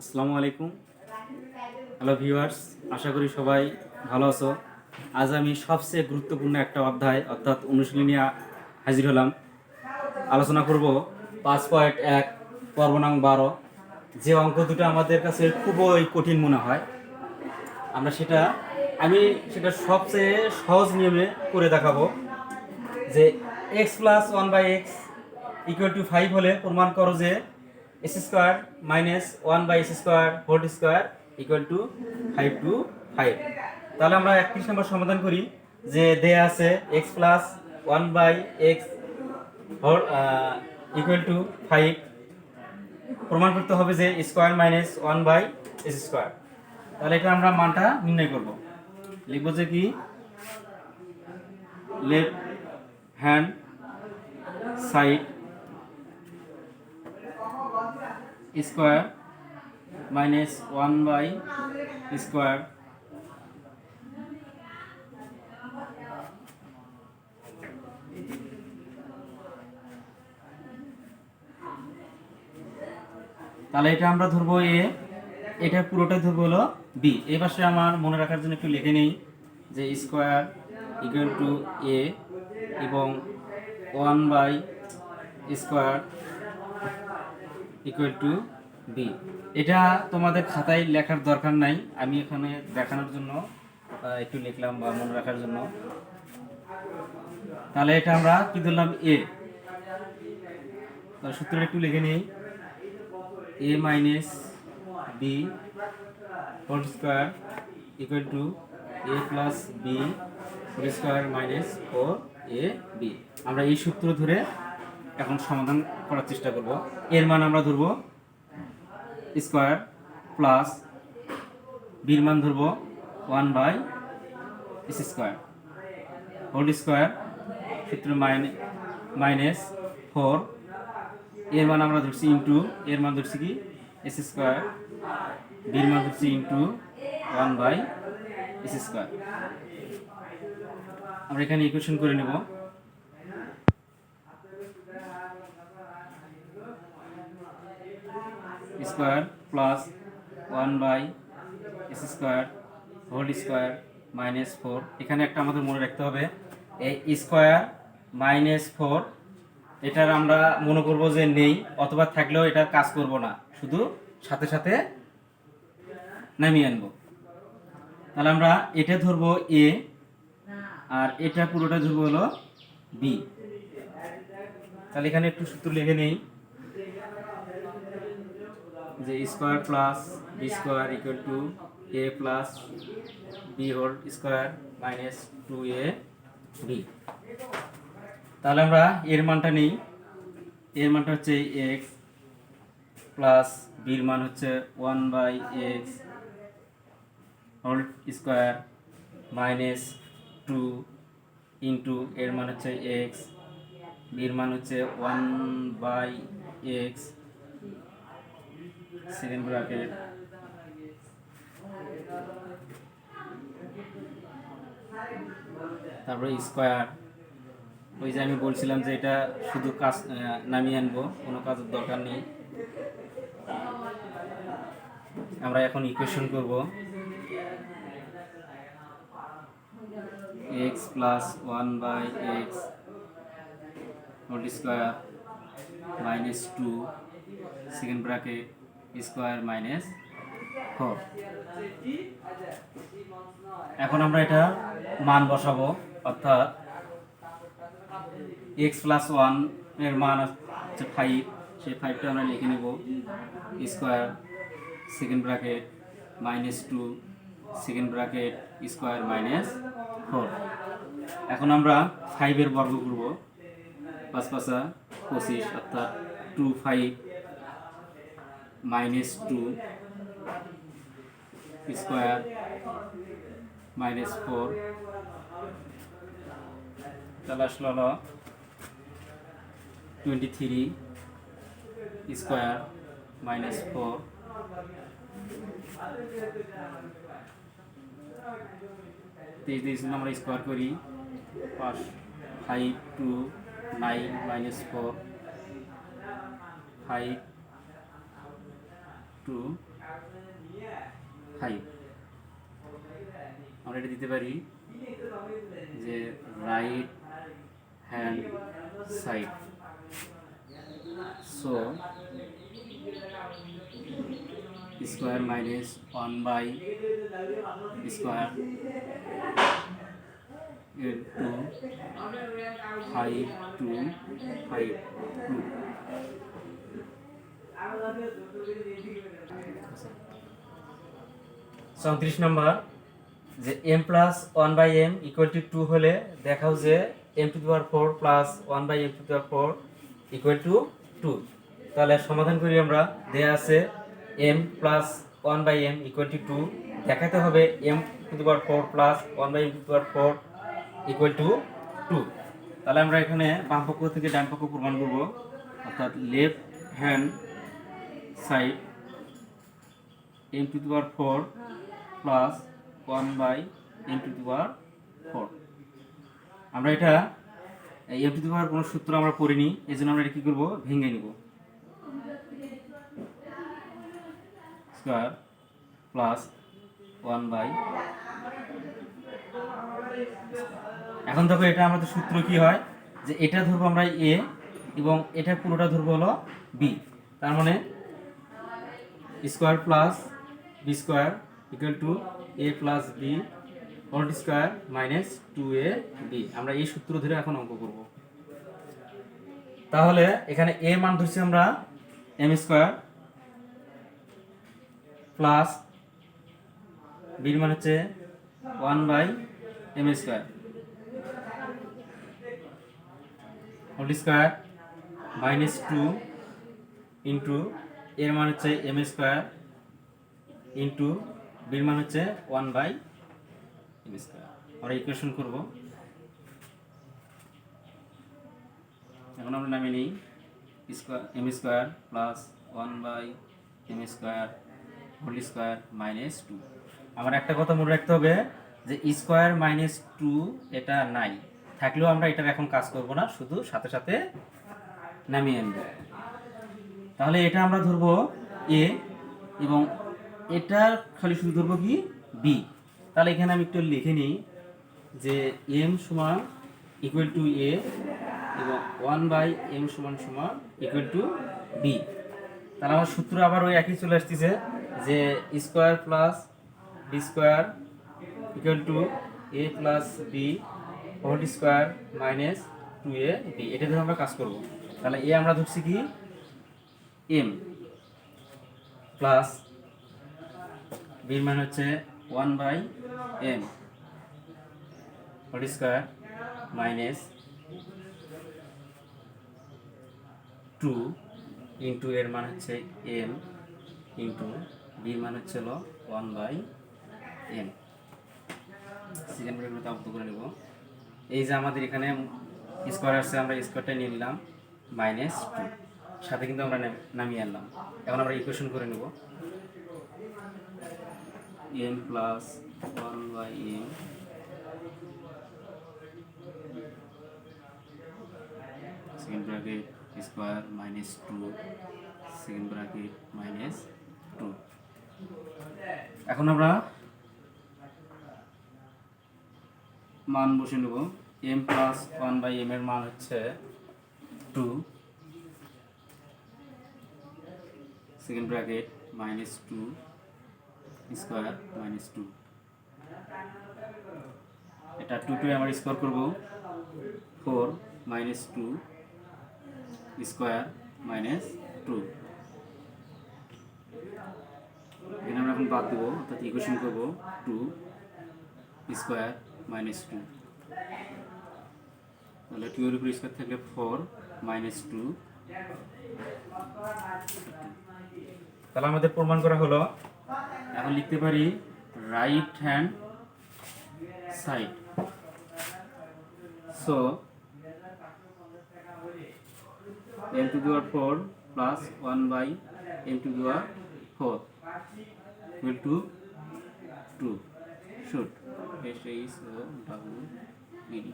আসসালামু আলাইকুম। Hello viewers, আশা করি সবাই ভালো আছো। আজ আমি সবচেয়ে গুরুত্বপূর্ণ একটা অধ্যায় অর্থাৎ অনুশীলনী নিয়ে হাজির হলাম। আলোচনা করব 5.1 পর্ব নং 12। যে অঙ্ক দুটো আমাদের কাছে খুবই কঠিন মনে হয়, আমি সেটা সবচেয়ে সহজ নিয়মে করে দেখাবো। যে x plus 1/x equal to 5 হলে প্রমাণ করো যে s square minus 1/s² whole square equal to 5 তাহলে আমরা 31 নম্বর সমাধান করি। যে দেয়া আছে x plus 1/x whole equal to 5, প্রমাণ করতে হবে যে স্কোয়ার মাইনাস 1/s²। তাহলে এটা আমরা মানটা নির্ণয় করব। লিখব যে কি left hand side square minus 1/স্কোয়ার তাহলে এটা আমরা ধরবো এ, এটা পুরোটাই ধরবো হলো বি। এই পাশে আমার মনে রাখার জন্য একটু লিখে নেই যে স্কোয়ার ইকুয়াল টু এ এবং 1/স্কোয়ার ইকুয়াল টু বি। এটা তোমাদের খাতায় লেখার দরকার নাই, আমি এখানে দেখানোর জন্য একটু লিখলাম বা মনে রাখার জন্য। তাহলে এটা আমরা কি ধরলাম এ, তাহলে সূত্রটা একটু লিখে নিই A minus B whole square equal to A plus B whole square minus 4ab। আমরা এই সূত্র ধরে এখন সমাধান করার চেষ্টা করব। এর মান আমরা ধরব স্কোয়ার প্লাস বির মান ধরব 1/s² হোল স্কোয়ার সূত্র মাইনাস 4, এর মান আমরা ধরছি ইন্টু, এর মান ধরছি কি s², বির মান ধরছি ইন্টু 1/s²। আমরা এখানে ইকুয়েশন করে নেব। Square plus 1/s² whole square minus 4। এখানে একটা আমাদের মনে রাখতে হবে এই স্কোয়ার মাইনাস 4, এটার আমরা মনে করব যে নেই, অথবা থাকলেও এটা কাজ করব না, শুধু সাথে সাথে নামিয়ে আনবো। তাহলে আমরা এটা ধরবো এ আর এটা পুরোটা ধরবো হলো বি। তাহলে এখানে একটু সূত্র লিখে নেই যে square plus b square equal to A plus B whole square minus 2ab। তাহলে আমরা এর মানটা নেই, এর মানটা হচ্ছে এক্স প্লাস বির মান হচ্ছে 1/x whole square minus 2 into এর মান হচ্ছে এক্স, বির মান হচ্ছে 1/x সেকেন্ড ব্র্যাকেট তারপরে স্কোয়ার। ওই যে আমি বলছিলাম যে এটা শুধু কাজ নামিয়ে আনবো, কোনো কাজের দরকার নেই। আমরা এখন ইকুয়েশন করব x plus 1/x whole square minus 2 second bracket square minus 4। এখন আমরা এটা মান বসাবো, অর্থাৎ x প্লাস 1 এর মান হচ্ছে 5, সেই 5টা আমরা লিখে নেব square second bracket minus 2 second bracket square minus 4। এখন আমরা 5 এর বর্গ করব, 5 5 25, অর্থাৎ 25 মাইনাস 2 স্কোয়ার মাইনাস 4। তাহলে আসলে হলো 23 স্কোয়ার মাইনাস 4। 23 আমরা স্কোয়ার করি 5 2 9 মাইনাস 4 5 2 5 আমরা এটা দিতে পারি যে right hand side, so square minus 1 by square into 5 to 5 2 34 number যে m plus 1 by m equal to 2 হলে দেখাও যে m to the power 4 plus 1 by m to the power 4 equal to 2। তাহলে সমাধান করি আমরা, দেয়া আছে m plus 1 by m equal to 2, দেখাতে হবে m to the power 4 plus 1 by m to the power 4 equal to 2। তাহলে আমরা এখানে বাম পক্ষ থেকে ডান পক্ষ প্রমাণ করব, অর্থাৎ left hand side m to the power 4 plus 1 by m to the power 4। আমরা এটা m টু দি পাওয়ার কোনো সূত্র আমরা পড়িনি, এই জন্য আমরা এটা কী করবো, ভেঙে নিব। স্কয়ার প্লাস 1 বাই, এখন দেখো এটা আমাদের সূত্র কি হয়, যে এটা ধরবো আমরা a এবং এটা পুরোটা ধরবো হলো b, তার মানে square plus B square equal to a plus b whole square minus 2ab। আমরা এই সূত্র ধরে এখন অঙ্ক করব। তাহলে এখানে a মান ধরছি আমরা m স্কয়ার প্লাস b মান হচ্ছে 1 by m square whole square minus 2 into এর মান হচ্ছে m স্কয়ার ইন্টু বির মান হচ্ছে 1 বাই m স্কয়ার। আমরা ইকুয়েশন করব। এখন আমরা নামিয়ে নিই m square plus 1 by m square whole square minus 2। আমার একটা কথা মনে রাখতে হবে যে স্কয়ার মাইনাস 2 এটা নাই, থাকলেও আমরা এটার এখন কাজ করব না, শুধু সাথে সাথে নামিয়ে আনব। তাহলে এটা আমরা ধরবো a এবং এটা খালি শুধু ধরবো কি b। তাহলে এখানে আমি একটু লিখে নিই যে m সমান ইকুয়াল টু a এবং 1 বাই m সমান সমান ইকুয়াল টু b। তাহলে আমার সূত্র আবার ওই একই চলে আসতেছে যে square plus B square equal to a plus b whole square minus 2ab। এটা ধরে আমরা কাজ করব। তাহলে a আমরা ধরছি কি m প্লাস b মান হচ্ছে 1 by m whole square minus 2 into এর মান হচ্ছে m ইন্টু b মান হচ্ছে 1 বাই m। সেকেন্ড ব্র্যাকেটে আবদ্ধ করে নেব। এই যে আমাদের এখানে স্কয়ার আছে, আমরা স্কয়ারটা নিয়ে নিলাম মাইনাস 2, সাথে কিন্তু আমরা নামিয়ে আনলাম। এখন আমরা ইকুয়েশন করে নেব m plus 1 by m second bracket square minus 2 second bracket minus 2। এখন আমরা মান বসে নেব। m প্লাস 1 বাই m এর মান হচ্ছে 2 second bracket minus 2 square minus 2। এটা 2 2 আমরা স্কয়ার করব 4 মাইনাস 2 স্কয়ার মাইনাস 2। এখানে আমরা এখন বাদ দেবো, অর্থাৎ ইকুয়েশন করব 2 স্কয়ার মাইনাস 2। তাহলে 2 এর উপর স্কয়ার থাকলে 4 মাইনাস 2। তাহলে আমাদের প্রমাণ করা হলো। এখন লিখতে পারি right hand side, so m to the power 4 plus 1 by m to the power 4 equal to 2. Should S is W E D.